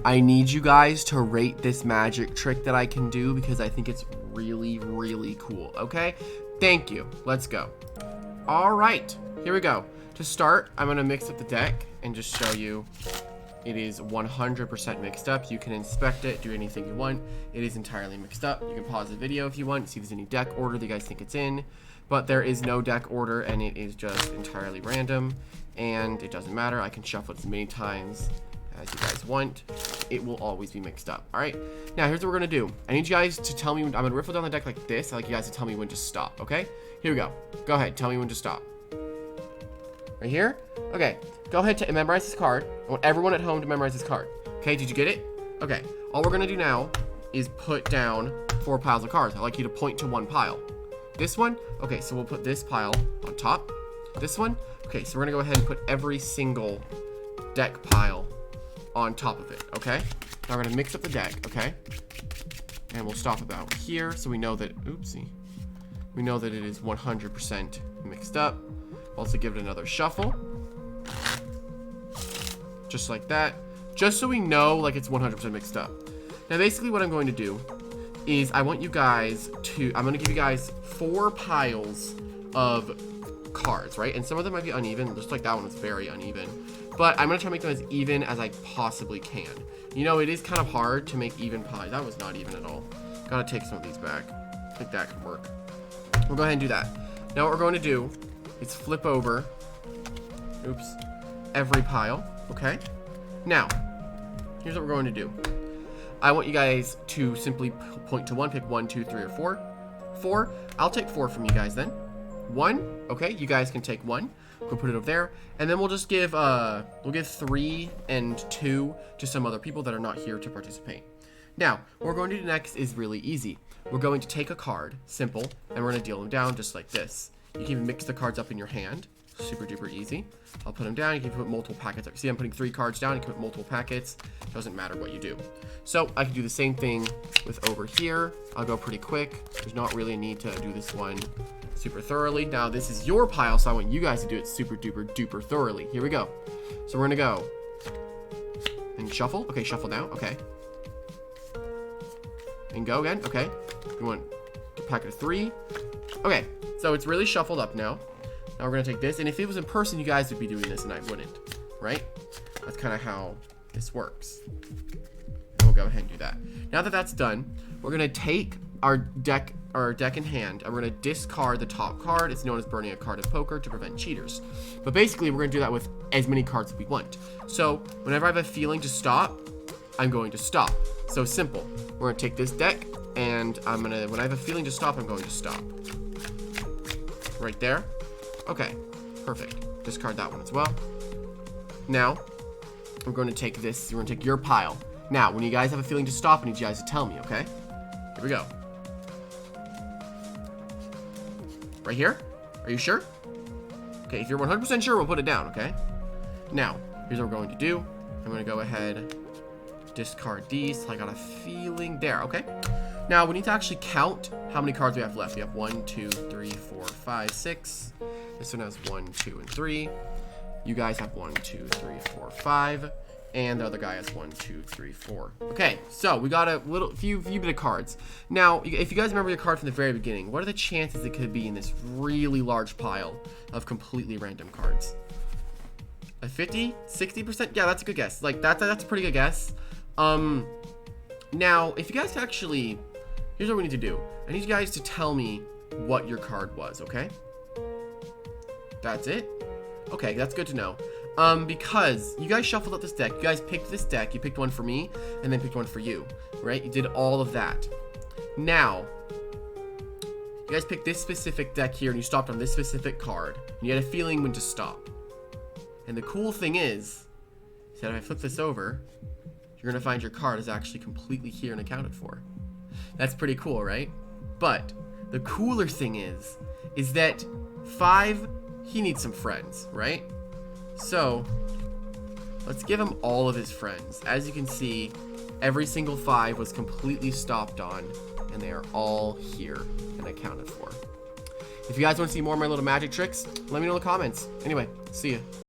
I need you guys to rate this magic trick that I can do because I think it's really, really cool, okay? Thank you. Let's go. All right, here we go. To start, I'm gonna mix up the deck and just show you it is 100% mixed up. You can inspect it, do anything you want. It is entirely mixed up. You can pause the video if you want, see if there's any deck order that you guys think it's in, but there is no deck order and it is just entirely random and it doesn't matter. I can shuffle it as many times as you guys want. It will always be mixed up. All right, now here's what we're gonna do. I need you guys to tell me, I'm gonna riffle down the deck like this. I'd like you guys to tell me when to stop, okay? Here we go. Go ahead, tell me when to stop. Right here? Okay, go ahead and memorize this card. I want everyone at home to memorize this card. Okay, did you get it? Okay, all we're gonna do now is put down 4 piles of cards. I'd like you to point to one pile. This one? Okay, so we'll put this pile on top. This one? Okay, so we're gonna go ahead and put every single deck pile on top of it, okay? Now we're gonna mix up the deck, okay? And we'll stop about here so we know that, oopsie. We know that it is 100% mixed up. Also give it another shuffle. Just like that. Just so we know like it's 100% mixed up. Now basically what I'm going to do is I want you guys to, I'm going to give you guys 4 piles of cards, right? And some of them might be uneven, just like that one is very uneven. But I'm going to try to make them as even as I possibly can. You know, it is kind of hard to make even pies. That was not even at all. Gotta take some of these back. I think that could work. We'll go ahead and do that. Now what we're going to do is flip over, oops, every pile, okay? Now, here's what we're going to do. I want you guys to simply point to one, pick 1, 2, 3, or 4. 4, I'll take 4 from you guys then. 1, okay, you guys can take 1. We'll put it over there, and then we'll just give, we'll give 3 and 2 to some other people that are not here to participate. Now, what we're going to do next is really easy. We're going to take a card, simple, and we're going to deal them down just like this. You can even mix the cards up in your hand. Super duper easy. I'll put them down. You can put multiple packets. See, I'm putting 3 cards down. You can put multiple packets. Doesn't matter what you do. So I can do the same thing with over here. I'll go pretty quick. There's not really a need to do this one super thoroughly. Now this is your pile, so I want you guys to do it super duper duper thoroughly. Here we go. So we're gonna go and shuffle. Okay, shuffle now. Okay. And go again. Okay. You want a packet of 3. Okay. So it's really shuffled up now. Now we're going to take this. And if it was in person, you guys would be doing this and I wouldn't. Right? That's kind of how this works. And we'll go ahead and do that. Now that that's done, we're going to take our deck in hand. And we're going to discard the top card. It's known as burning a card in poker to prevent cheaters. But basically, we're going to do that with as many cards as we want. So whenever I have a feeling to stop, I'm going to stop. So simple. We're going to take this deck. And when I have a feeling to stop, I'm going to stop. Right there. Okay, perfect. Discard that one as well. Now, we're going to take this. We're going to take your pile. Now, when you guys have a feeling to stop, I need you guys to tell me, okay? Here we go. Right here? Are you sure? Okay, if you're 100% sure, we'll put it down, okay? Now, here's what we're going to do. I'm going to go ahead, discard these. So I got a feeling there, okay? Now, we need to actually count how many cards we have left. We have 1, 2, 3, 4, 5, 6. This one has 1, 2, and 3. You guys have 1, 2, 3, 4, 5. And the other guy has 1, 2, 3, 4. Okay, so we got a few bit of cards. Now, if you guys remember your card from the very beginning, what are the chances it could be in this really large pile of completely random cards? A 50, 60%? Yeah, that's a good guess. Like that's a pretty good guess. Now, if you guys can actually, here's what we need to do. I need you guys to tell me what your card was, okay? That's it? Okay, that's good to know. Because you guys shuffled up this deck. You guys picked this deck. You picked one for me, and then picked one for you, right? You did all of that. Now, you guys picked this specific deck here, and you stopped on this specific card. And you had a feeling when to stop. And the cool thing is that if I flip this over, you're going to find your card is actually completely here and accounted for. That's pretty cool, right? But the cooler thing is that 5, he needs some friends, right? So let's give him all of his friends. As you can see, every single 5 was completely stopped on, and they are all here and accounted for. If you guys want to see more of my little magic tricks, let me know in the comments. Anyway, see ya.